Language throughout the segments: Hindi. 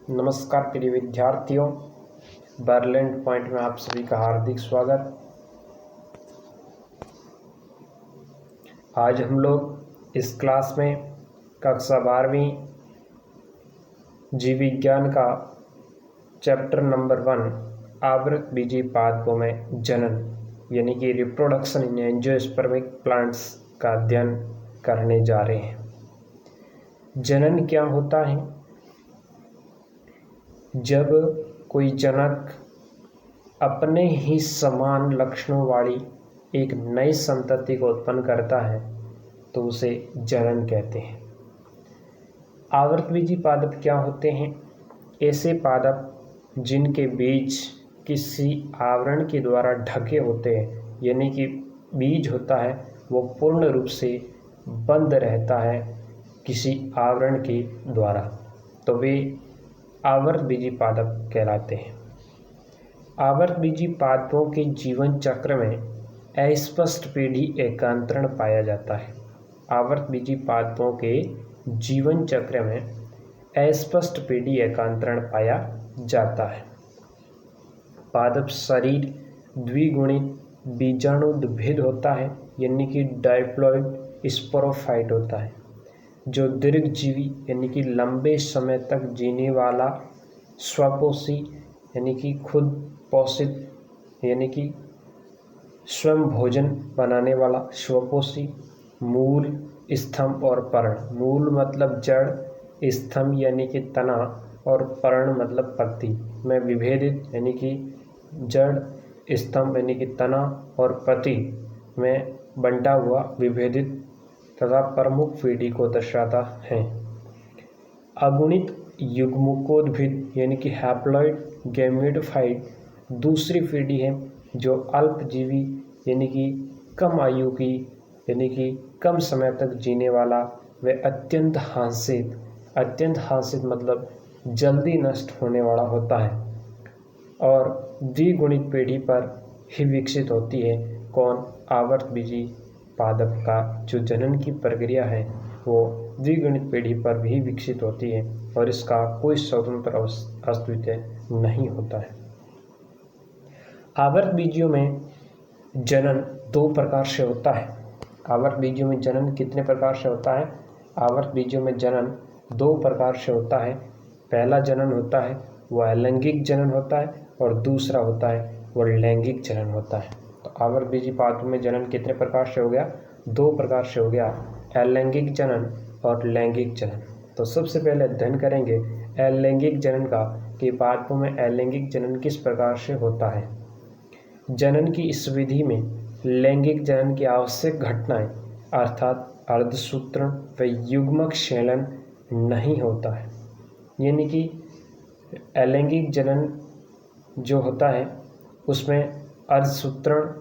नमस्कार प्रिय विद्यार्थियों, बर्लैंड पॉइंट में आप सभी का हार्दिक स्वागत। आज हम लोग इस क्लास में कक्षा 12वीं जीव विज्ञान का चैप्टर नंबर 1 आवृतबीजी पादपों में जनन यानी कि रिप्रोडक्शन इन एंजियोस्पर्मिक प्लांट्स का अध्ययन करने जा रहे हैं। जनन क्या होता है? जब कोई जनक अपने ही समान लक्षणों वाली एक नई संतति को उत्पन्न करता है तो उसे जनन कहते हैं। आवृतबीजी पादप क्या होते हैं? ऐसे पादप जिनके बीज किसी आवरण के द्वारा ढके होते हैं, यानी कि बीज होता है वो पूर्ण रूप से बंद रहता है किसी आवरण के द्वारा, तो वे आवृतबीजी पादप कहलाते हैं। आवृतबीजी पादपों के जीवन चक्र में अस्पष्ट पीढ़ी एकांतरण पाया जाता है। आवृतबीजी पादपों के जीवन चक्र में अस्पष्ट पीढ़ी एकांतरण पाया जाता है। पादप शरीर द्विगुणित बीजाणुद्भिद होता है, यानी कि डायप्लॉइड स्पोरोफाइट होता है, जो दीर्घजीवी यानी कि लंबे समय तक जीने वाला, स्वपोषी यानी कि खुद पोषित यानी कि स्वयं भोजन बनाने वाला स्वपोषी, मूल, स्तंभ और पर्ण। मूल मतलब जड़, स्तंभ यानी कि तना और पर्ण मतलब पत्ती में विभेदित यानी कि जड़, स्तंभ यानी कि तना और पत्ती में बंटा हुआ विभेदित तथा प्रमुख पीढ़ी को दर्शाता है। अगुणित युग्मकोद्भिद यानी कि हैप्लॉइड गैमेटोफाइट दूसरी पीढ़ी है, जो अल्पजीवी यानी कि कम आयु की यानी कि कम समय तक जीने वाला व अत्यंत हांसित मतलब जल्दी नष्ट होने वाला होता है और द्विगुणित पीढ़ी पर ही विकसित होती है। कौन? आवृतबीजी पादप का जो जनन की प्रक्रिया है वो द्विगुणित पीढ़ी पर भी विकसित होती है और इसका कोई स्वतंत्र अस्तित्व नहीं होता है। आवृतबीजियों में जनन दो प्रकार से होता है। आवृतबीजियों में जनन कितने प्रकार से होता है? आवृतबीजियों में जनन दो प्रकार से होता है। पहला जनन होता है वो अलैंगिक जनन होता है और दूसरा होता है वो लैंगिक जनन होता है। तो आवृतबीजी पादपों में जनन कितने प्रकार से हो गया? दो प्रकार से हो गया, अलैंगिक जनन और लैंगिक जनन। तो सबसे पहले अध्ययन करेंगे अलैंगिक जनन का कि पादपों में अलैंगिक जनन किस प्रकार से होता है। जनन की इस विधि में लैंगिक जनन की आवश्यक घटनाएं अर्थात अर्धसूत्रण व युग्मक क्षेलन नहीं होता है, यानी कि अलैंगिक जनन जो होता है उसमें अर्धसूत्रण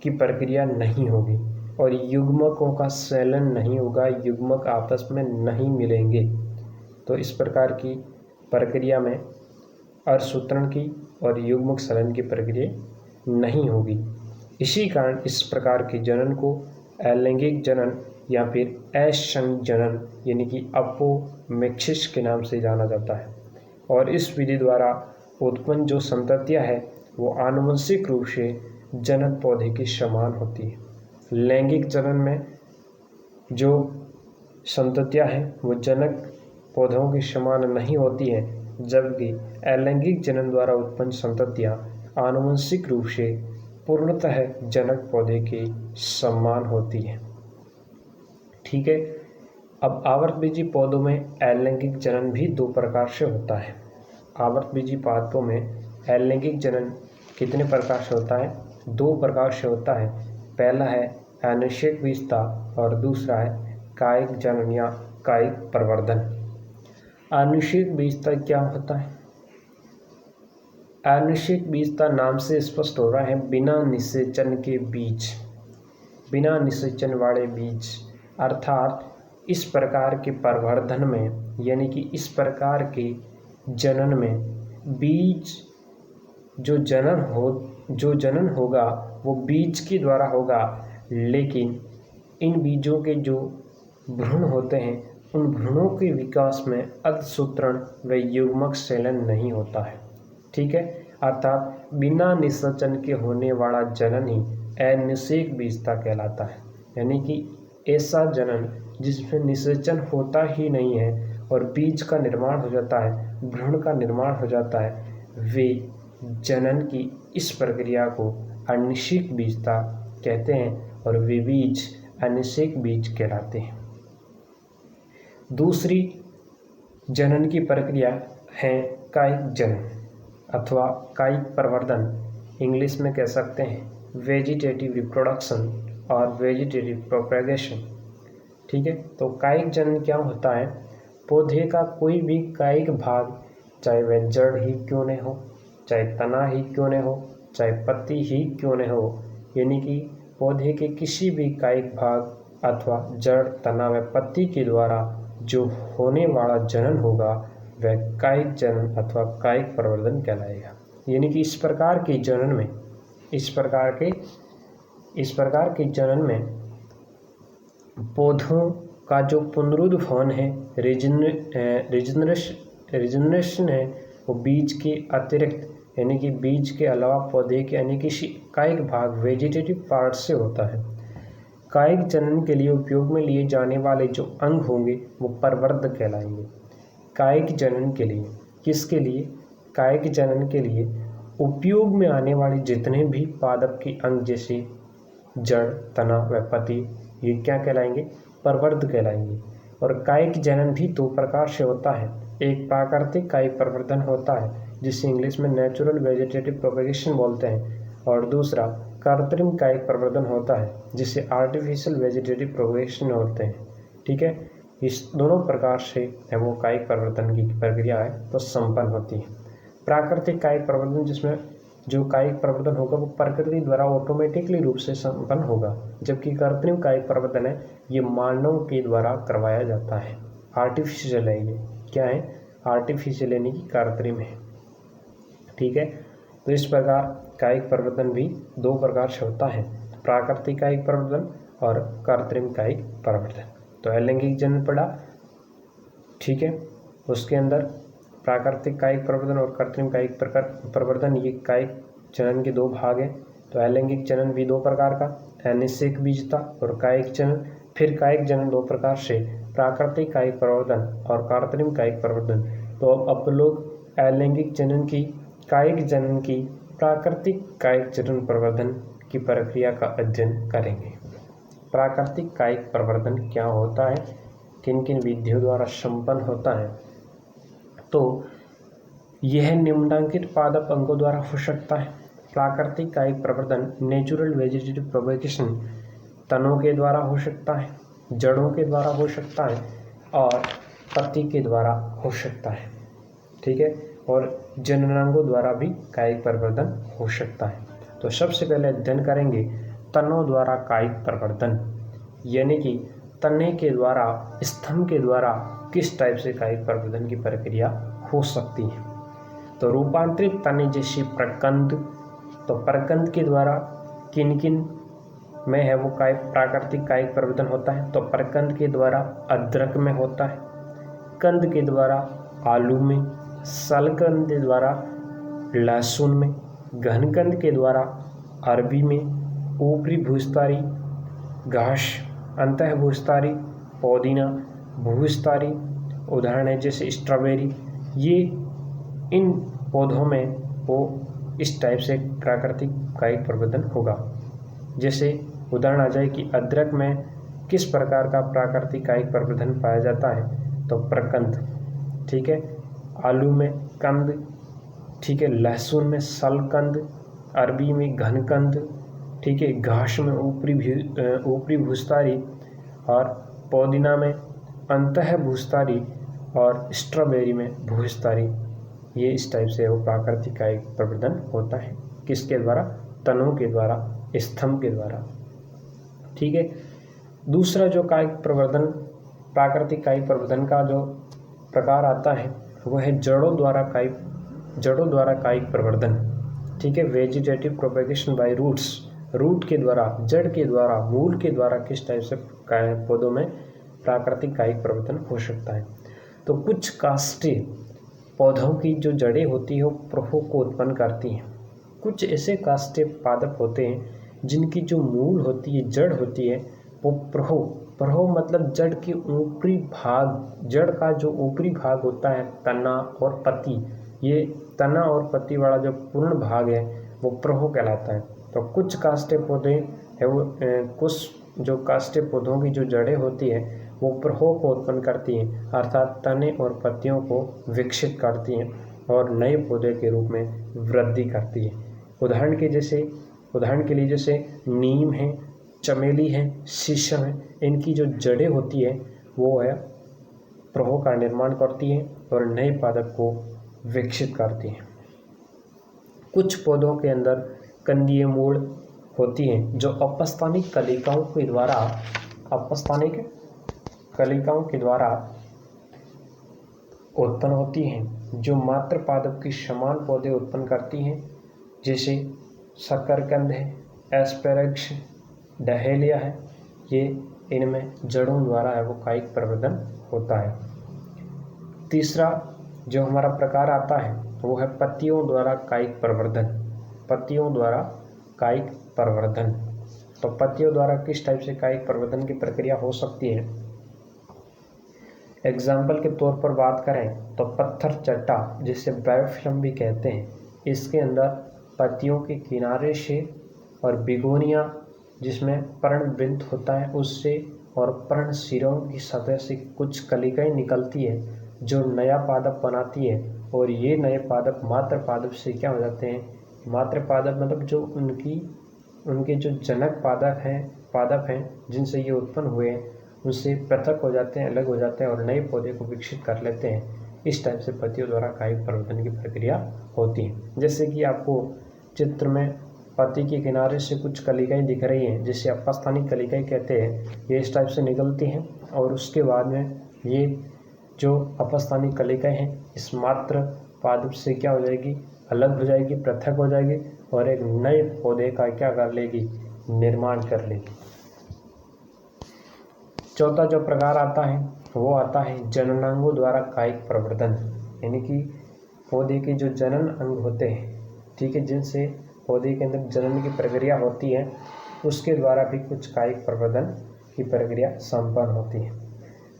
की प्रक्रिया नहीं होगी और युग्मकों का क्षेलन नहीं होगा, युग्मक आपस में नहीं मिलेंगे। तो इस प्रकार की प्रक्रिया में अर्धसूत्रण की और युग्मक क्षेलन की प्रक्रिया नहीं होगी। इसी कारण इस प्रकार के जनन को अलैंगिक जनन या फिर असंग जनन यानी कि अपोमेक्सिस के नाम से जाना जाता है। और इस विधि द्वारा उत्पन्न जो संततियाँ है वो आनुवंशिक रूप से जनक पौधे के समान होती है। लैंगिक जनन में जो संततियाँ हैं वो जनक पौधों के समान नहीं होती हैं, जबकि अलैंगिक जनन द्वारा उत्पन्न संततियाँ आनुवंशिक रूप से पूर्णतः जनक पौधे के समान होती हैं। ठीक है। अब आवृतबीजी पौधों में अलैंगिक जनन भी दो प्रकार से होता है। आवृतबीजी पादपों में अलैंगिक जनन कितने प्रकार से होता है? दो प्रकार से होता है। पहला है अनिषेक बीजता और दूसरा है कायिक जनन या कायिक प्रवर्धन। अनिषेक बीजता क्या होता है? अनिषेक बीजता नाम से स्पष्ट हो रहा है बिना निषेचन के बीज, बिना निषेचन वाले बीज, अर्थात इस प्रकार के प्रवर्धन में यानी कि इस प्रकार के जनन में बीज जो जनन होगा वो बीज के द्वारा होगा, लेकिन इन बीजों के जो भ्रूण होते हैं उन भ्रूणों के विकास में अर्धसूत्रण व युग्मक सेलन नहीं होता है। ठीक है, अर्थात बिना निषेचन के होने वाला जनन ही अनिषेक बीजता कहलाता है। यानी कि ऐसा जनन जिसमें निषेचन होता ही नहीं है और बीज का निर्माण हो जाता है, भ्रूण का निर्माण हो जाता है, वे जनन की इस प्रक्रिया को अनिषेक बीजता कहते हैं और वे बीज अनिषेक बीज कहलाते हैं। दूसरी जनन की प्रक्रिया है कायिक जनन अथवा कायिक प्रवर्धन, इंग्लिश में कह सकते हैं वेजिटेटिव रिप्रोडक्शन और वेजिटेटिव प्रोपेगेशन। ठीक है, तो कायिक जनन क्या होता है? पौधे का कोई भी कायिक भाग, चाहे वह जड़ ही क्यों न हो, चाहे तना ही क्यों न हो, चाहे पत्ती ही क्यों न हो, यानी कि पौधे के किसी भी कायिक भाग अथवा जड़, तना व पत्ती के द्वारा जो होने वाला जनन होगा वह कायिक जनन अथवा कायिक प्रवर्धन कहलाएगा। यानी कि इस प्रकार के जनन में पौधों का जो पुनरुत्थान है, रिजनरेशन है, वो बीज के अतिरिक्त यानी कि बीज के अलावा पौधे के यानी किसी कायिक भाग वेजिटेटिव पार्ट से होता है। कायिक जनन के लिए उपयोग में लिए जाने वाले जो अंग होंगे वो प्रवर्ध कहलाएंगे। कायिक जनन के लिए, किसके लिए? कायिक जनन के लिए उपयोग में आने वाले जितने भी पादप के अंग जैसे जड़, तना व पत्ती, ये क्या कहलाएंगे? प्रवर्ध कहलाएंगे। और कायिक जनन भी दो प्रकार से होता है। एक प्राकृतिक कायिक प्रवर्धन होता है जिसे इंग्लिश में नेचुरल वेजिटेटिव प्रोपेगेशन बोलते हैं, और दूसरा कृत्रिम कायिक प्रवर्धन होता है जिसे आर्टिफिशियल वेजिटेटिव प्रोपेगेशन बोलते हैं। ठीक है, इस दोनों प्रकार से वो कायिक प्रवर्धन की प्रक्रिया है तो संपन्न होती है। प्राकृतिक कायिक प्रवर्धन, जिसमें जो कायिक प्रवर्धन होगा वो प्रकृति द्वारा ऑटोमेटिकली रूप से संपन्न होगा, जबकि कृत्रिम कायिक प्रवर्धन है ये मानव के द्वारा करवाया जाता है। आर्टिफिशियल है, ये क्या है? आर्टिफिशियल यानी कि कृत्रिम है। ठीक है, तो इस प्रकार कायिक प्रवर्धन भी दो प्रकार से होता है, प्राकृतिक कायिक प्रवर्धन और कृत्रिम कायिक प्रवर्धन। तो अलैंगिक जनन पड़ा। ठीक है, उसके अंदर प्राकृतिक कायिक प्रवर्धन और कृत्रिम कायिक प्रवर्धन, ये कायिक जनन के दो भाग हैं। तो अलैंगिक जनन भी दो प्रकार का, अनिषेक बीजता और कायिक जनन। फिर कायिक जनन दो प्रकार से, प्राकृतिक कायिक प्रवर्धन और कृत्रिम कायिक प्रवर्धन। तो अब लोग अलैंगिक जनन की, कायिक जनन की, प्राकृतिक कायिक जनन प्रवर्धन की प्रक्रिया का अध्ययन करेंगे। प्राकृतिक कायिक प्रवर्धन क्या होता है, किन किन विधियों द्वारा संपन्न होता है? तो यह निम्नलिखित पादप अंगों द्वारा हो सकता है। प्राकृतिक कायिक प्रवर्धन नेचुरल वेजिटेटिव प्रोपेगेशन तनों के द्वारा हो सकता है, जड़ों के द्वारा हो सकता है और पत्ती के द्वारा हो सकता है। ठीक है, और जननांगों द्वारा भी कायिक प्रवर्धन हो सकता है। तो सबसे पहले अध्ययन करेंगे तनों द्वारा कायिक प्रवर्धन, यानी कि तने के द्वारा, स्तंभ के द्वारा किस टाइप से कायिक प्रवर्धन की प्रक्रिया हो सकती है। तो रूपांतरित तने जैसे प्रकंद, तो प्रकंद के द्वारा किन किन में है वो प्राकृतिक कायिक प्रवर्धन होता है? तो प्रकंद के द्वारा अदरक में होता है, कंद के द्वारा आलू में, सलकंद के द्वारा लहसुन में, घनकंद के द्वारा अरबी में, ऊपरी भूस्तरी घास, अंतः भूस्तरी पुदीना, भूस्तरी उदाहरण है जैसे स्ट्रॉबेरी, ये इन पौधों में वो इस टाइप से प्राकृतिक कायिक प्रवर्धन होगा। जैसे उदाहरण आ जाए कि अदरक में किस प्रकार का प्राकृतिक कायिक प्रवर्धन पाया जाता है? तो प्रकंद। ठीक है, आलू में कंद, ठीक है, लहसुन में सलकंद, अरबी में घनकंद, ठीक है, घास में ऊपरी भूस्तरी और पुदीना में अंतः भूस्तरी और स्ट्रॉबेरी में भूस्तरी। ये इस टाइप से वो प्राकृतिक कायिक प्रवर्धन होता है। किसके द्वारा? तनों के द्वारा, स्तंभ के द्वारा। ठीक है, दूसरा जो कायिक प्रवर्धन, प्राकृतिक कायिक प्रवर्धन का जो प्रकार आता है वह है जड़ों द्वारा कायिक प्रवर्धन। ठीक है, vegetative propagation by roots, root के द्वारा, जड़ के द्वारा, मूल के द्वारा किस टाइप से पौधों में प्राकृतिक कायिक प्रवर्धन हो सकता है। तो कुछ काष्ठीय पौधों की जो जड़ें होती हैं वो प्रवाह को उत्पन्न करती हैं। कुछ ऐसे काष्ठीय पादप होते हैं जिनकी जो मूल होती है, जड़ होती है, वो प्रवाह मतलब जड़ की ऊपरी भाग, जड़ का जो ऊपरी भाग होता है, तना और पत्ती, ये तना और पत्ती वाला जो पूर्ण भाग है वो प्रवाह कहलाता है। तो कुछ काष्ठीय पौधे है वो कुछ जो काष्ठीय पौधों की जो जड़ें होती है वो प्रवाह को उत्पन्न करती हैं, अर्थात तने और पत्तियों को विकसित करती हैं और नए पौधे के रूप में वृद्धि करती है। उदाहरण के लिए जैसे नीम है, चमेली है, शीशम है, इनकी जो जड़ें होती है वो है प्रवाह का निर्माण करती हैं और नए पादप को विकसित करती हैं। कुछ पौधों के अंदर कंदीय मूल होती हैं जो अपस्थानिक कलिकाओं के द्वारा उत्पन्न होती हैं, जो मात्र पादप की समान पौधे उत्पन्न करती हैं, जैसे शकरकंद है, एस्पेरगस, डहेलिया है। ये इनमें जड़ों द्वारा है वो कायिक प्रवर्धन होता है। तीसरा जो हमारा प्रकार आता है वो है पत्तियों द्वारा कायिक प्रवर्धन। पत्तियों द्वारा कायिक प्रवर्धन, तो पत्तियों द्वारा किस टाइप से कायिक प्रवर्धन की प्रक्रिया हो सकती है? एग्जाम्पल के तौर पर बात करें तो पत्थर चट्टा, जिसे बायोफिल्म भी कहते हैं, इसके अंदर पत्तियों के किनारे से और बिगोनिया जिसमें पर्णवृंत होता है उससे और पर्ण सिरों की सतह से कुछ कलिकाएं निकलती है जो नया पादप बनाती है। और ये नए पादप मात्र पादप से क्या हो जाते हैं? मात्र पादप मतलब जो उनके जो जनक पादप हैं जिनसे ये उत्पन्न हुए हैं उनसे पृथक हो जाते हैं, अलग हो जाते हैं और नए पौधे को विकसित कर लेते हैं। इस टाइप से पत्तियों द्वारा कायिक प्रवर्धन की प्रक्रिया होती है। जैसे कि आपको चित्र में पत्ती के किनारे से कुछ कलिकाएं दिख रही हैं जिसे अपस्थानिक कलिकाएं कहते हैं। ये इस टाइप से निकलती हैं और उसके बाद में ये जो अपस्थानिक कलिकाएं हैं इस मात्र पादप से क्या हो जाएगी? अलग हो जाएगी, पृथक हो जाएगी और एक नए पौधे का क्या कर लेगी? निर्माण कर लेगी। चौथा जो प्रकार आता है वो आता है जननांगों द्वारा कायिक प्रवर्धन, यानी कि पौधे के जो जनन अंग होते हैं, ठीक है, जिनसे पौधे के अंदर जनन की प्रक्रिया होती है, उसके द्वारा भी कुछ कायिक प्रवर्धन की प्रक्रिया संपन्न होती है।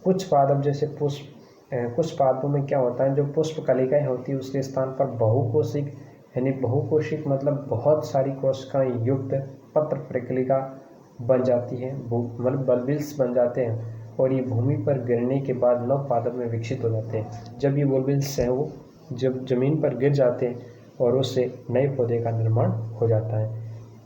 कुछ पादप जैसे कुछ पादपों में क्या होता है, जो पुष्प कलिकाएं होती है उसके स्थान पर बहुकोशिक, यानी बहुकोशिक मतलब बहुत सारी कोशिकाएं युक्त पत्र प्रकलिका बन जाती है, मतलब बल्बिल्स बन जाते हैं और ये भूमि पर गिरने के बाद नव पादप में विकसित हो जाते हैं। जब ये बल्बिल्स हैं वो जब जमीन पर गिर जाते हैं और उससे नए पौधे का निर्माण हो जाता है।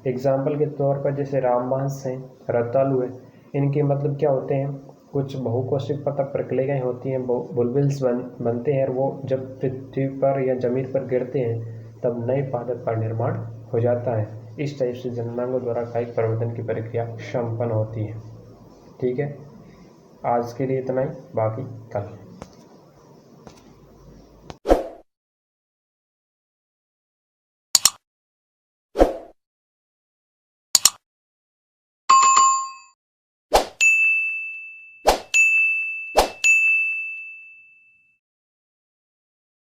एग्जाम्पल के तौर पर जैसे रामबांस हैं, रतालू है, इनके मतलब क्या होते हैं? कुछ बहुकोशिक पत्र प्रक्रियाएं होती हैं, बुलबिल्स बनते हैं और वो जब पृथ्वी पर या जमीन पर गिरते हैं तब नए पादप का निर्माण हो जाता है। इस टाइप से जननांगों द्वारा कायिक प्रवर्धन की प्रक्रिया संपन्न होती है। ठीक है, आज के लिए इतना ही, बाकी कल।